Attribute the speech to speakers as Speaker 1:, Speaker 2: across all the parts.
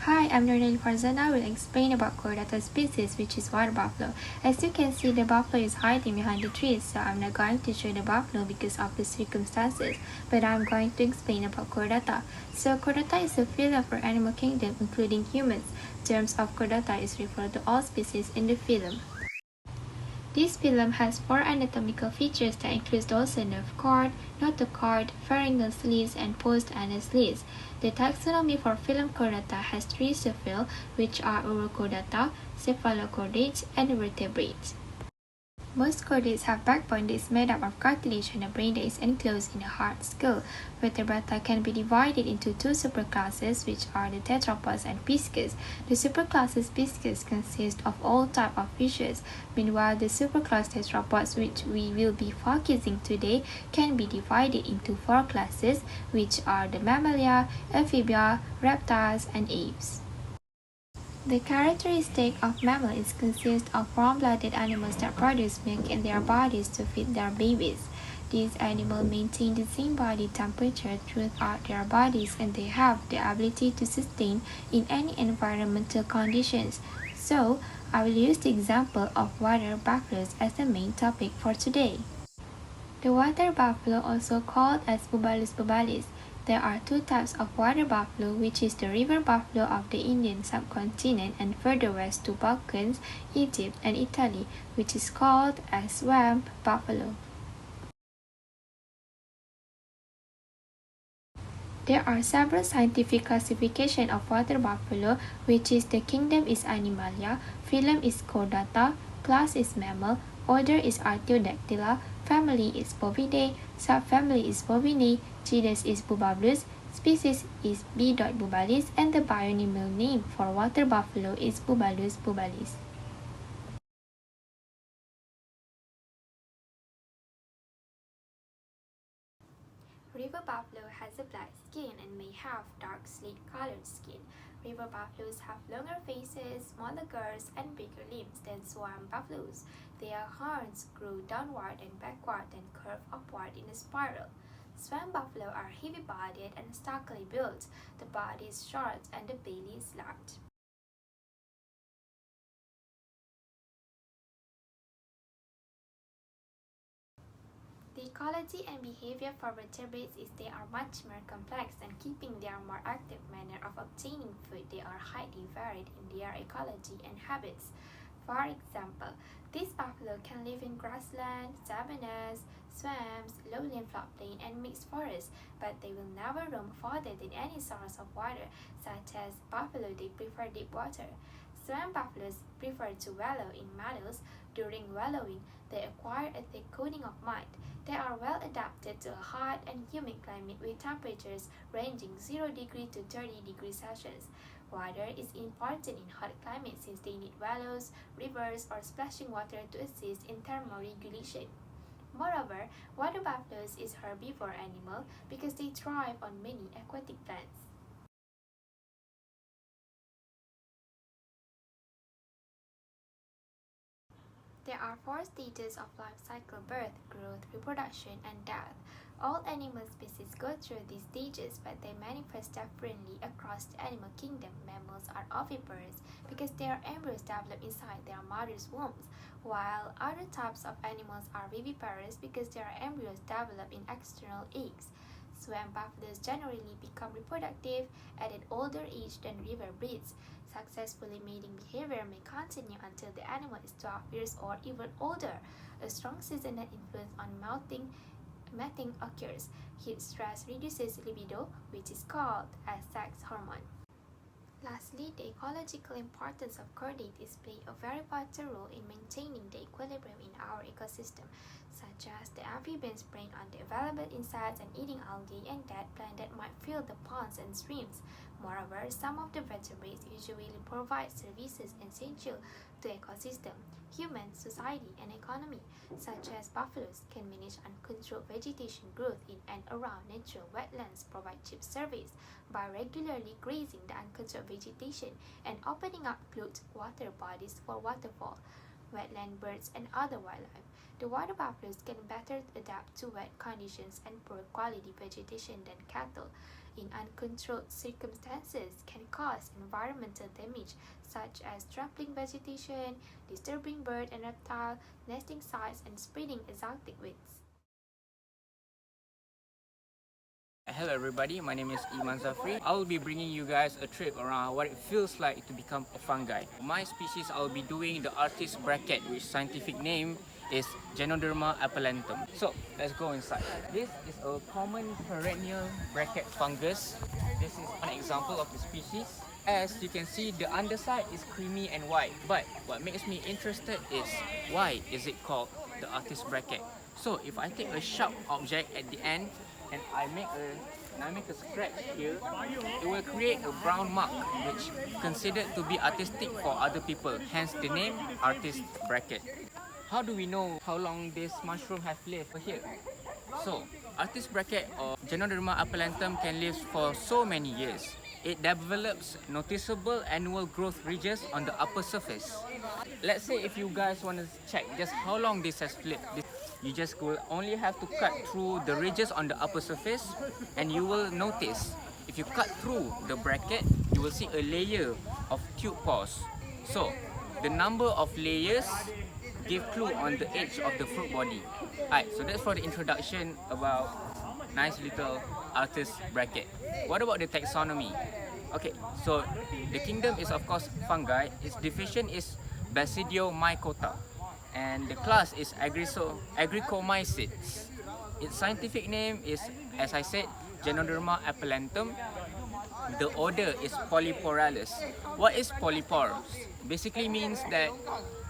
Speaker 1: Hi, I'm Nordin Farzana. I will explain about Chordata species, which is water buffalo. As you can see, the buffalo is hiding behind the trees, so I'm not going to show the buffalo because of the circumstances, but I'm going to explain about Chordata. So Chordata is a phylum for animal kingdom, including humans. Terms of Chordata is referred to all species in the phylum. This phylum has four anatomical features that include nerve cord, notochord, pharyngeal slits, and post-anal slits. The taxonomy for phylum Chordata has three subphylum, which are Urochordata, Cephalochordates, and Vertebrates. Most chordates have backbone that is made up of cartilage and a brain that is enclosed in a hard skull. Vertebrata can be divided into two superclasses, which are the tetrapods and pisces. The superclasses pisces consist of all types of fishes. Meanwhile, the superclass tetrapods, which we will be focusing today, can be divided into four classes, which are the mammalia, amphibia, reptiles, and apes. The characteristic of mammals consists of warm-blooded animals that produce milk in their bodies to feed their babies. These animals maintain the same body temperature throughout their bodies, and they have the ability to sustain in any environmental conditions. So, I will use the example of water buffaloes as the main topic for today. The water buffalo, also called as Bubulus bubalis. There are two types of water buffalo, which is the river buffalo of the Indian subcontinent and further west to Balkans, Egypt, and Italy, which is called as swamp buffalo. There are several scientific classifications of water buffalo, which is the kingdom is Animalia, phylum is Chordata, class is mammal, order is Artiodactyla, family is Bovidae, subfamily is Bovinae, genus is Bubulus, species is B. bubalis, and the binomial name for water buffalo is Bubulus bubalis. River buffalo has a black skin and may have dark slate-colored skin. River buffaloes have longer faces, smaller girths, and bigger limbs than swamp buffaloes. Their horns grow downward and backward and curve upward in a spiral. Swamp buffalo are heavy-bodied and stockily built. The body is short and the belly is large. The ecology and behavior for vertebrates is they are much more complex, and keeping their more active manner of obtaining food, they are highly varied in their ecology and habits. For example, this buffalo can live in grassland, savannas, swamps, lowland floodplain, and mixed forests, but they will never roam further than any source of water, such as buffalo they prefer deep water. Swamp buffaloes prefer to wallow in meadows. During wallowing, they acquire a thick coating of mud. They are well adapted to a hot and humid climate with temperatures ranging 0 degree to 30 degrees Celsius. Water is important in hot climates since they need wallows, rivers, or splashing water to assist in thermoregulation. Moreover, water buffaloes is herbivore animal because they thrive on many aquatic plants. There are four stages of life cycle: birth, growth, reproduction, and death. All animal species go through these stages, but they manifest differently across the animal kingdom. Mammals are oviparous because their embryos develop inside their mother's wombs, while other types of animals are viviparous because their embryos develop in external eggs. Swamp buffaloes generally become reproductive at an older age than river breeds. Successfully mating behavior may continue until the animal is 12 years or even older. A strong seasonal influence on mating occurs. Heat stress reduces libido, which is called a sex hormone. Lastly, the ecological importance of chordate is play a very vital role in maintaining the equilibrium in our ecosystem, such as the amphibians preying on the available insects and eating algae and dead plants that might fill the ponds and streams. Moreover, some of the vertebrates usually provide services essential to ecosystem, human, society, and economy, such as buffaloes can manage uncontrolled vegetation growth in and around natural wetlands, provide cheap service by regularly grazing the uncontrolled vegetation and opening up closed water bodies for waterfowl, wetland birds, and other wildlife. The water buffaloes can better adapt to wet conditions and poor quality vegetation than cattle. In uncontrolled circumstances, can cause environmental damage such as trampling vegetation, disturbing bird and reptile nesting sites, and spreading exotic weeds.
Speaker 2: Hello everybody, my name is Iman Zafri. I will be bringing you guys a trip around what it feels like to become a fungi. My species, I will be doing the artist bracket, which scientific name is Ganoderma apalentum. So let's go inside. This is a common perennial bracket fungus. This is an example of the species. As you can see, the underside is creamy and white. But what makes me interested is why is it called the artist bracket? So if I take a sharp object at the end and I make a scratch here, it will create a brown mark which considered to be artistic for other people, hence the name artist bracket. How do we know how long this mushroom have lived here? So, artist bracket or Ganoderma apalentum can live for so many years. It develops noticeable annual growth ridges on the upper surface. Let's say if you guys want to check just how long this has lived, you just will only have to cut through the ridges on the upper surface, and you will notice if you cut through the bracket, you will see a layer of tube pores. So the number of layers give clue on the edge of the fruit body. Alright, so that's for the introduction about nice little artist bracket. What about the taxonomy? Okay, so the kingdom is of course fungi. Its division is Basidiomycota, and the class is Agricomycetes. Its scientific name is, as I said, Ganoderma apalentum. The order is Polyporales. What is polypores? Basically means that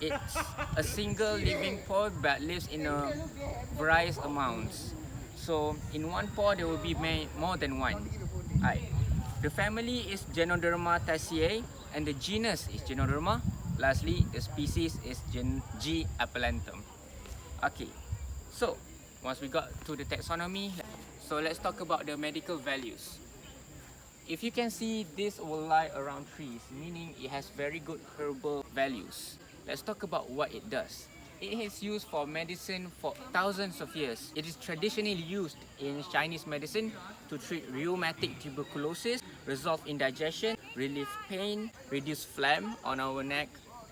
Speaker 2: it's a single living pore but lives in a various amounts. So in one pore there will be more than one. The family is Ganodermataceae and the genus is Ganoderma. Lastly, the species is G. apalentum. Okay, so once we got to the taxonomy, so let's talk about the medical values. If you can see, this will lie around trees, meaning it has very good herbal values. Let's talk about what it does. It is used for medicine for thousands of years. It is traditionally used in Chinese medicine to treat rheumatic tuberculosis, resolve indigestion, relieve pain, reduce phlegm on our neck,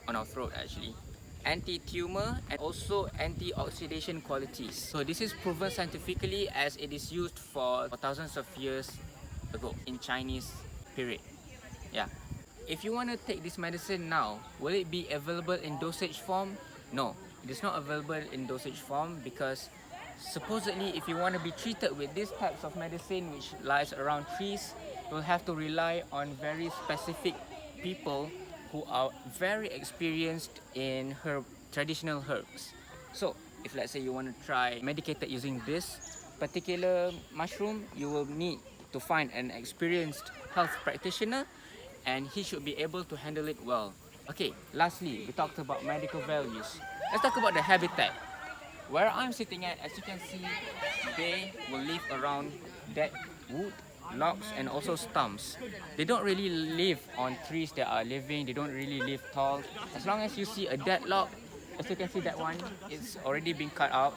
Speaker 2: on our throat actually, anti-tumor, and also antioxidation qualities. So this is proven scientifically as it is used for thousands of years ago in Chinese period. Yeah. If you want to take this medicine now, will it be available in dosage form? No, it is not available in dosage form because supposedly if you want to be treated with these types of medicine which lies around trees, you'll have to rely on very specific people who are very experienced in traditional herbs. So if let's say you want to try medicated using this particular mushroom, you will need to find an experienced health practitioner and he should be able to handle it well. Okay, lastly, we talked about medical values. Let's talk about the habitat. Where I'm sitting at, as you can see, they will live around dead wood, logs, and also stumps. They don't really live on trees that are living, they don't really live tall. As long as you see a dead log, as you can see that one, it's already been cut off.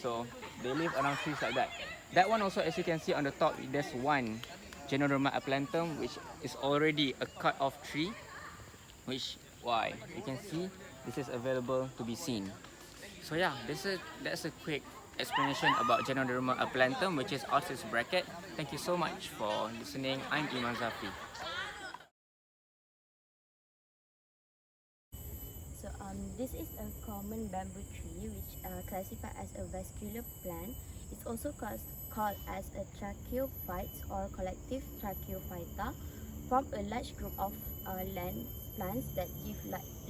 Speaker 2: So they live around trees like that. That one also, as you can see on the top, there's one Ganoderma apalentum which is already a cut off tree, which why you can see this is available to be seen. So yeah, that's a quick explanation about Ganoderma apalentum, which is artist bracket. Thank you so much for listening. I'm Iman Zafri.
Speaker 3: So this is a common bamboo tree which classified as a vascular plant. It's also called as a tracheophytes or collective tracheophyta, from a large group of land plants that give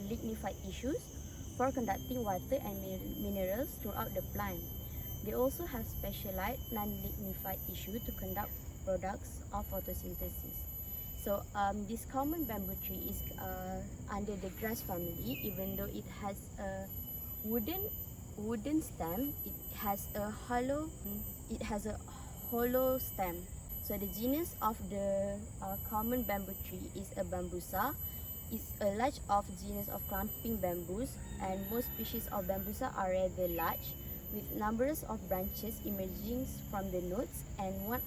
Speaker 3: lignified tissues for conducting water and minerals throughout the plant. They also have specialized non-lignified tissue to conduct products of photosynthesis. So this common bamboo tree is under the grass family. Even though it has a wooden stem, it has a hollow stem. So the genus of the common bamboo tree is a Bambusa, is a large of genus of clumping bamboos, and most species of bambusa are rather large, with numbers of branches emerging from the nodes, and one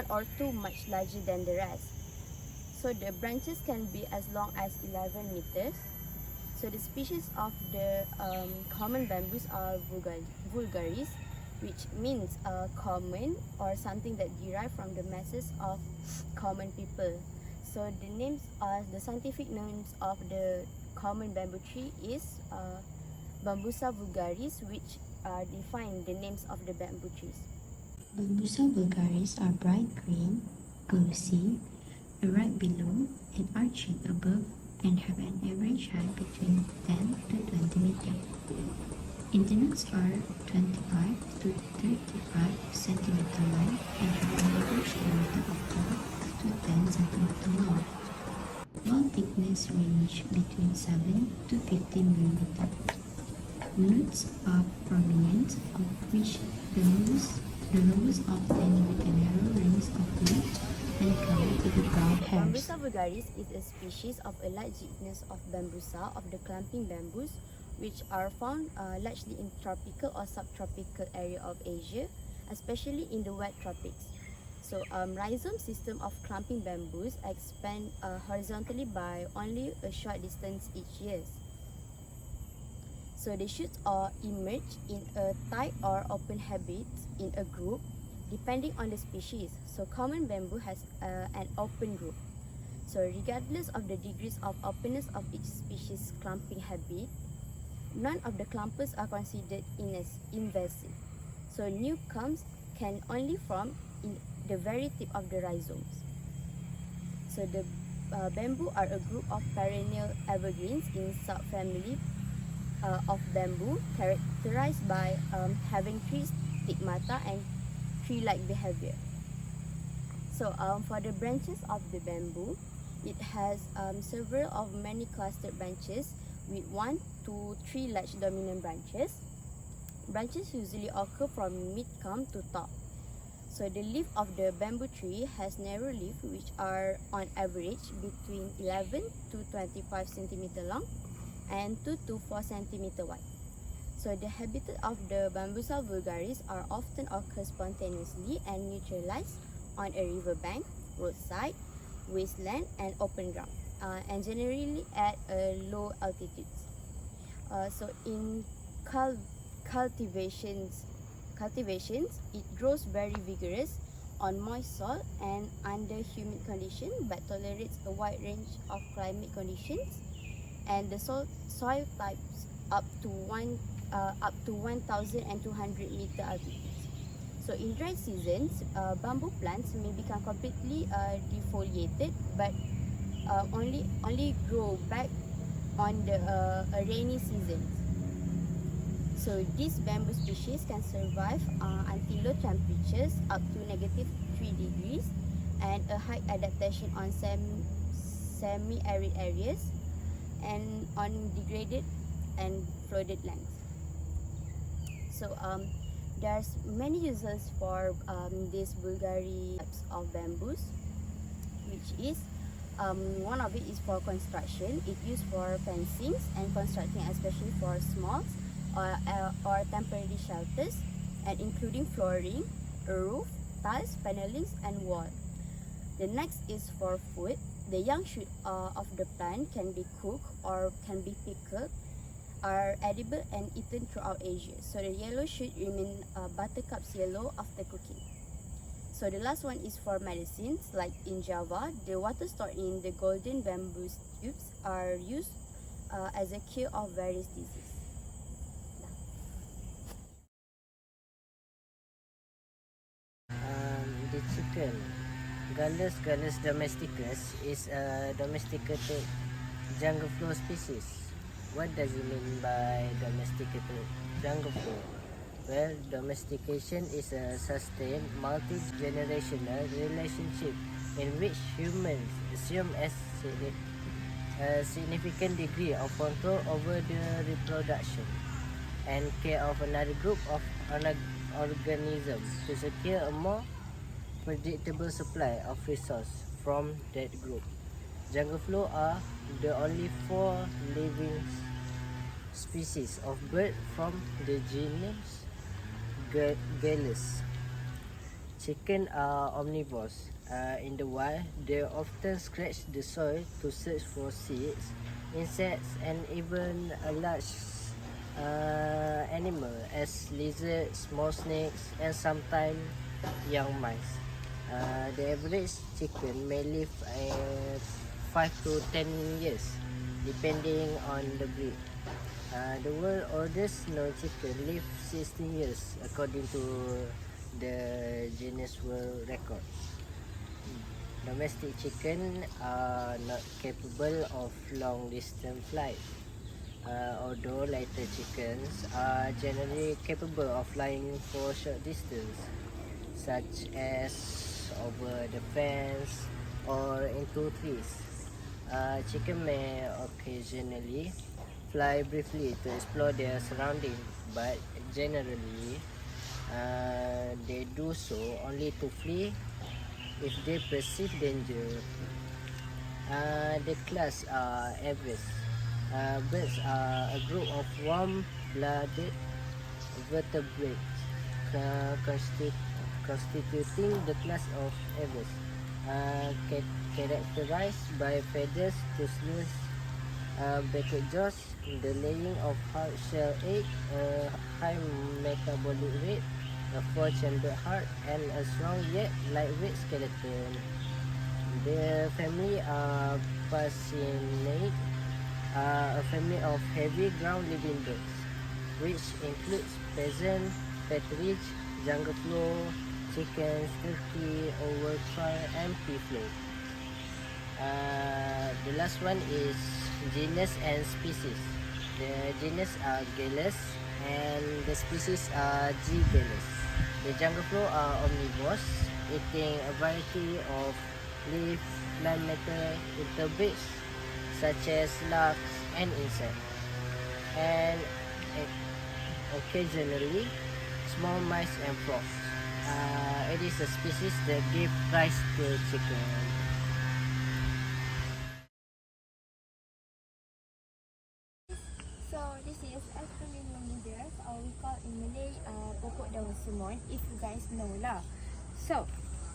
Speaker 3: or two much larger than the rest. So the branches can be as long as 11 meters. So the species of the common bamboos are vulgaris, which means common or something that derived from the masses of common people. So the scientific names of the common bamboo tree is Bambusa vulgaris, which define the names of the bamboo trees.
Speaker 4: Bambusa vulgaris are bright green, glossy, erect below and arching above, and have an average height between 10 to 20 meters. Internals are 25 to 35 centimeter long and have an average diameter of 12 to 10 centimeter long. Wall thickness range between 7 to 15 millimeter. Roots are prominent, of which the lowest often with a narrow rings of wood and covered with brown hairs.
Speaker 3: Bambusa vulgaris is a species of a large genus of bambusa of the clumping bamboos, which are found largely in tropical or subtropical area of Asia, especially in the wet tropics. So rhizome system of clumping bamboos expand horizontally by only a short distance each year. So the shoots are emerge in a tight or open habit in a group, depending on the species. So common bamboo has an open group. So regardless of the degrees of openness of each species clumping habit, none of the clumpers are considered invasive. So new clumps can only form in the very tip of the rhizomes. So the bamboo are a group of perennial evergreens in subfamily of bamboo, characterized by having three stigmata and tree-like behavior. So for the branches of the bamboo, it has several of many clustered branches with 1 to 3 large dominant branches. Branches usually occur from mid-culm to top. So the leaf of the bamboo tree has narrow leaf, which are on average between 11 to 25 centimeter long and 2 to 4 centimeter wide. So the habitat of the Bambusa vulgaris are often occur spontaneously and neutralized on a riverbank, roadside, wasteland, and open ground, and generally at low altitudes. So in cultivations, it grows very vigorous on moist soil and under humid conditions, but tolerates a wide range of climate conditions, and the soil types up to 1,200 meter altitudes. So in dry seasons, bamboo plants may become completely defoliated, but only grow back on the rainy seasons. So these bamboo species can survive until low temperatures up to -3 degrees and a high adaptation on semi-arid areas and on degraded and flooded lands. So there's many uses for these vulgari types of bamboos, which is one of it is for construction. It used for fencing and constructing, especially for small or temporary shelters, and including flooring, roof, tiles, panelings, and wall. The next is for food. The young shoot of the plant can be cooked or can be pickled, are edible and eaten throughout Asia. So the yellow shoot remain buttercups yellow after cooking. So the last one is for medicines. Like in Java, the water stored in the golden bamboo tubes are used as a cure of various diseases.
Speaker 5: The chicken, Gallus domesticus, is a domesticated jungle flower species. What does it mean by domesticated jungle flower? Well, domestication is a sustained multi-generational relationship in which humans assume a significant degree of control over the reproduction and care of another group of organisms to secure a more predictable supply of resource from that group. Jungle flow are the only 4 living species of bird from the genus Gallus. Chicken are omnivores. In the wild, they often scratch the soil to search for seeds, insects, and even a large animal as lizards, small snakes, and sometimes young mice. The average chicken may live 5 to 10 years, depending on the breed. The world oldest known chicken live 16 years, according to the Guinness World Record. Domestic chicken are not capable of long distance flight, although lighter chickens are generally capable of flying for short distance, such as over the fence or into trees. Chicken may occasionally fly briefly to explore their surroundings, but generally they do so only to flee if they perceive danger. The class are aves. Birds are a group of warm-blooded vertebrates constituting the class of aves, characterized by feathers, toothless beaked jaws, the laying of hard-shell egg, a high metabolic rate, a 4-chambered heart, and a strong yet lightweight skeleton. The family are Pasinae, a family of heavy ground-living birds, which includes pheasant, partridge, jungle flow, chickens, turkey, overcry, and peaflow. The last one is genus and species. The genus are Gallus and the species are G. Gallus. The jungle flow are omnivores, eating a variety of leaf, plant matter, invertebrates such as larks and insects, and occasionally small mice and frogs. It is a species that give rise to chicken.
Speaker 3: So this is Asplenium nidus, or we call in Malay pokok daun semut, if you guys know lah. So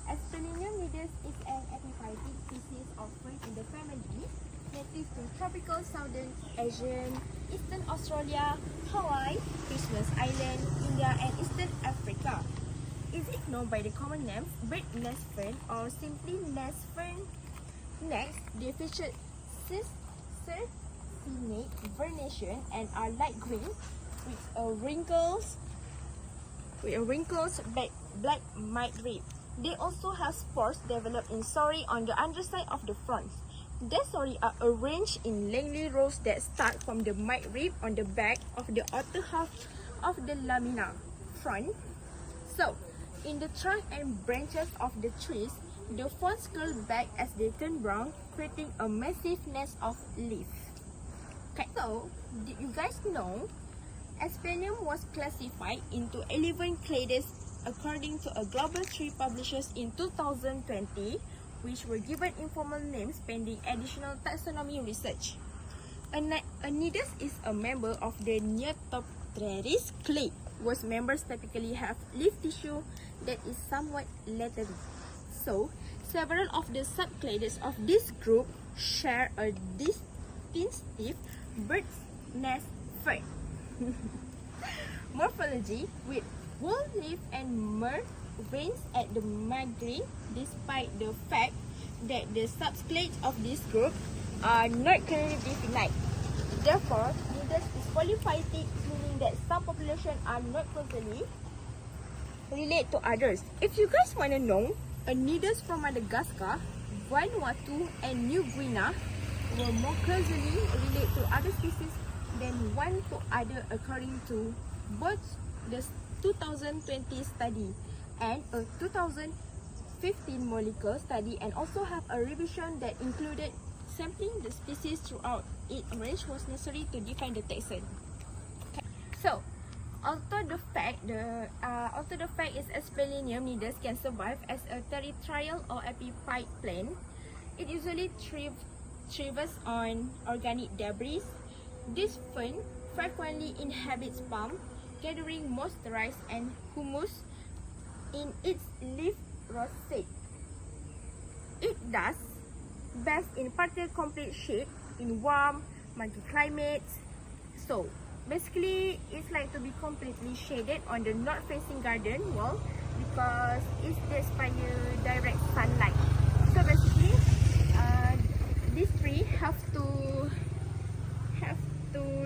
Speaker 3: Asplenium nidus is an epiphytic species of bird in the family, native to tropical southern Asian, eastern Australia, Hawaii, Christmas Island, India, and eastern Africa. Is it known by the common names bird nest fern or simply nest fern? Next, they featured sercinate vernation and are light green with a wrinkles black midrib. They also have spores developed in sori on the underside of the front. The sori are arranged in lengthy rows that start from the midrib on the back of the outer half of the lamina front. So, in the trunk and branches of the trees, the fronds curl back as they turn brown, creating a massive nest of leaves. Okay, so did you guys know Asplenium was classified into 11 clades according to a global tree publishers in 2020, which were given informal names pending additional taxonomy research. A nidus is a member of the Neotopteris clade, whose members typically have leaf tissue that is somewhat leathery. So, several of the subclades of this group share a distinctive bird's nest fern morphology with wool leaf and murk veins at the margin, despite the fact that the subclades of this group are not clearly defined. Therefore, nidus is polyphyletic, meaning that some populations are not closely related to others. If you guys want to know, a nidus from Madagascar, Vanuatu, and New Guinea were more closely related to other species than one to other, according to both the 2020 study and a 2015 molecular study, and also have a revision that included sampling the species throughout its range was necessary to define the taxon. Okay. So, although the fact is Asplenium nidus can survive as a territorial or epiphyte plant, it usually thrives
Speaker 6: thrives on organic debris. This fern frequently inhabits palm, gathering moisture and humus in its leaf roseate. It does best in partial complete shade in warm, muggy climates. So basically, it's like to be completely shaded on the north-facing garden wall because it inspires direct sunlight. So basically, this tree have to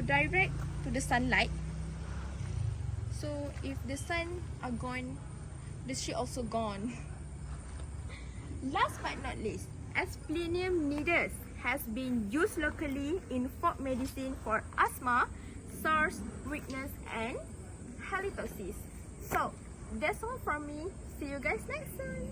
Speaker 6: direct to the sunlight. So if the sun are gone, the tree also gone. Last but not least, Asplenium nidus has been used locally in folk medicine for asthma, sores, weakness, and halitosis. So that's all from me. See you guys next time.